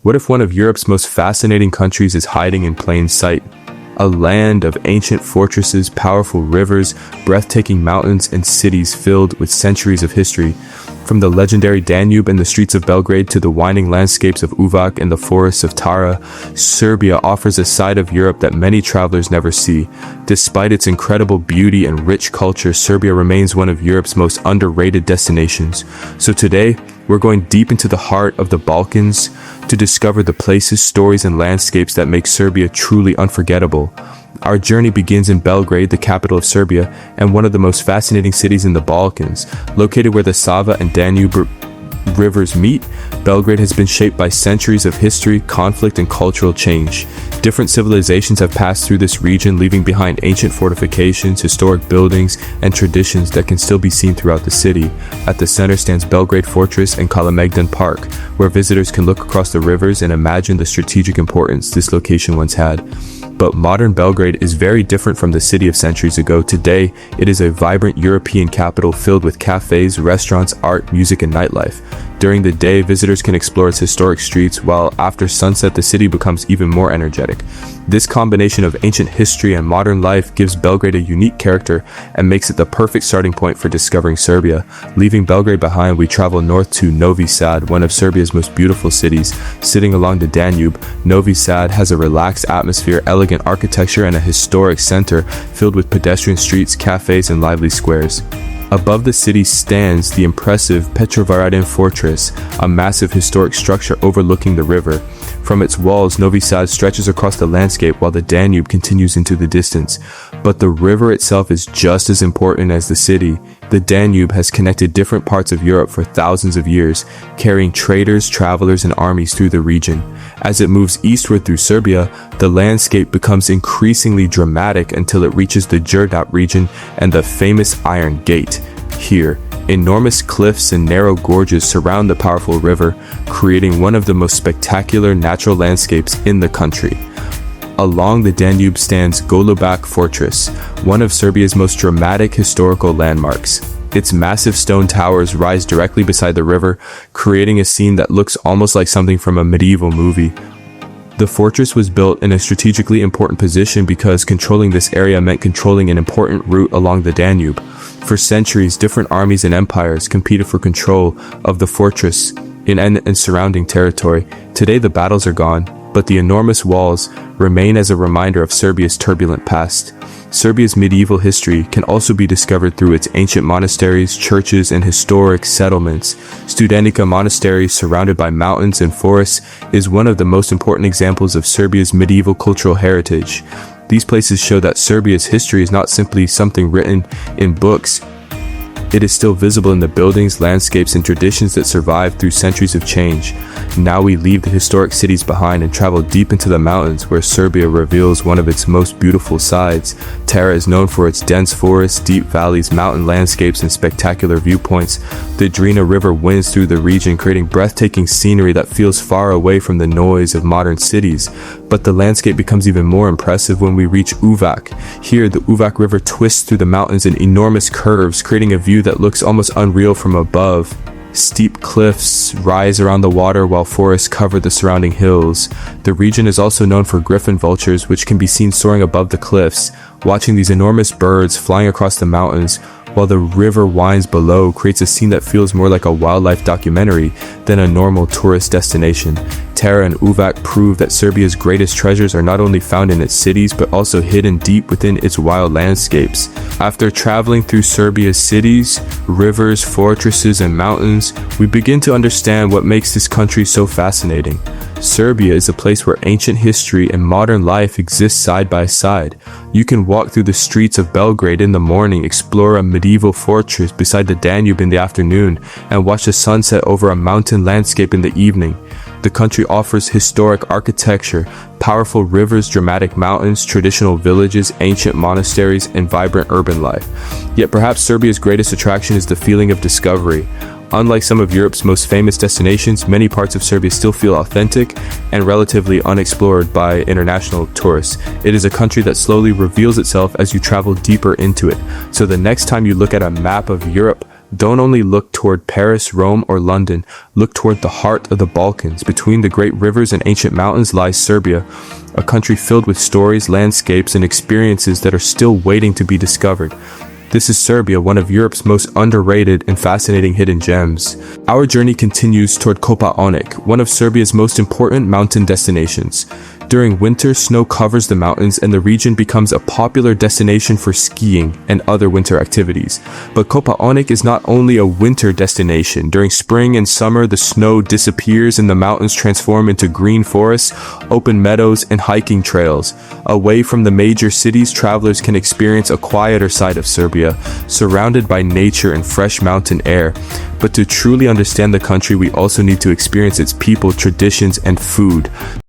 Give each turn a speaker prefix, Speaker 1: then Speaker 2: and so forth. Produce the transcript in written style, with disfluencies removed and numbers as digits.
Speaker 1: What if one of Europe's most fascinating countries is hiding in plain sight? A land of ancient fortresses, powerful rivers, breathtaking mountains, and cities filled with centuries of history. From the legendary Danube and the streets of Belgrade to the winding landscapes of Uvac and the forests of Tara, Serbia offers a side of Europe that many travelers never see. Despite its incredible beauty and rich culture, Serbia remains one of Europe's most underrated destinations. So today, we're going deep into the heart of the Balkans to discover the places, stories, and landscapes that make Serbia truly unforgettable. Our journey begins in Belgrade, the capital of Serbia, and one of the most fascinating cities in the Balkans. Located where the Sava and Danube rivers meet, Belgrade has been shaped by centuries of history, conflict, and cultural change. Different civilizations have passed through this region, leaving behind ancient fortifications, historic buildings, and traditions that can still be seen throughout the city. At the center stands Belgrade Fortress and Kalemegdan Park, where visitors can look across the rivers and imagine the strategic importance this location once had. But modern Belgrade is very different from the city of centuries ago. Today, it is a vibrant European capital filled with cafes, restaurants, art, music, and nightlife. During the day, visitors can explore its historic streets, while after sunset, the city becomes even more energetic. This combination of ancient history and modern life gives Belgrade a unique character and makes it the perfect starting point for discovering Serbia. Leaving Belgrade behind, we travel north to Novi Sad, one of Serbia's most beautiful cities. Sitting along the Danube, Novi Sad has a relaxed atmosphere, elegant architecture, and a historic center filled with pedestrian streets, cafes, and lively squares. Above the city stands the impressive Petrovaradin Fortress, a massive historic structure overlooking the river. From its walls, Novi Sad stretches across the landscape while the Danube continues into the distance. But the river itself is just as important as the city. The Danube has connected different parts of Europe for thousands of years, carrying traders, travelers, and armies through the region. As it moves eastward through Serbia, the landscape becomes increasingly dramatic until it reaches the Đerdap region and the famous Iron Gate. Here, enormous cliffs and narrow gorges surround the powerful river, creating one of the most spectacular natural landscapes in the country. Along the Danube stands Golubac Fortress, one of Serbia's most dramatic historical landmarks. Its massive stone towers rise directly beside the river, creating a scene that looks almost like something from a medieval movie. The fortress was built in a strategically important position because controlling this area meant controlling an important route along the Danube. For centuries, different armies and empires competed for control of the fortress and surrounding territory. Today, the battles are gone, but the enormous walls remain as a reminder of Serbia's turbulent past. Serbia's medieval history can also be discovered through its ancient monasteries, churches, and historic settlements. Studenica Monastery, surrounded by mountains and forests, is one of the most important examples of Serbia's medieval cultural heritage. These places show that Serbia's history is not simply something written in books. It is still visible in the buildings, landscapes, and traditions that survived through centuries of change. Now we leave the historic cities behind and travel deep into the mountains, where Serbia reveals one of its most beautiful sides. Tara is known for its dense forests, deep valleys, mountain landscapes, and spectacular viewpoints. The Drina River winds through the region, creating breathtaking scenery that feels far away from the noise of modern cities. But the landscape becomes even more impressive when we reach Uvac. Here, the Uvac River twists through the mountains in enormous curves, creating a view that looks almost unreal from above. Steep cliffs rise around the water while forests cover the surrounding hills. The region is also known for griffon vultures, which can be seen soaring above the cliffs. Watching these enormous birds flying across the mountains while the river winds below creates a scene that feels more like a wildlife documentary than a normal tourist destination. Tara and Uvac prove that Serbia's greatest treasures are not only found in its cities but also hidden deep within its wild landscapes. After traveling through Serbia's cities, rivers, fortresses, and mountains, we begin to understand what makes this country so fascinating. Serbia is a place where ancient history and modern life exist side by side. You can walk through the streets of Belgrade in the morning, explore a medieval fortress beside the Danube in the afternoon, and watch the sunset over a mountain landscape in the evening. The country offers historic architecture, powerful rivers, dramatic mountains, traditional villages, ancient monasteries, and vibrant urban life. Yet perhaps Serbia's greatest attraction is the feeling of discovery. Unlike some of Europe's most famous destinations, many parts of Serbia still feel authentic and relatively unexplored by international tourists. It is a country that slowly reveals itself as you travel deeper into it. So the next time you look at a map of Europe, Don't only look toward Paris, Rome, or London. Look toward the heart of the Balkans. Between the great rivers and ancient mountains lies Serbia, a country filled with stories, landscapes, and experiences that are still waiting to be discovered. This is Serbia, one of Europe's most underrated and fascinating hidden gems. Our journey continues toward Kopaonik, one of Serbia's most important mountain destinations. During winter, snow covers the mountains and the region becomes a popular destination for skiing and other winter activities. But Kopaonik is not only a winter destination. During spring and summer, the snow disappears and the mountains transform into green forests, open meadows, and hiking trails. Away from the major cities, travelers can experience a quieter side of Serbia, surrounded by nature and fresh mountain air. But to truly understand the country, we also need to experience its people, traditions, and food.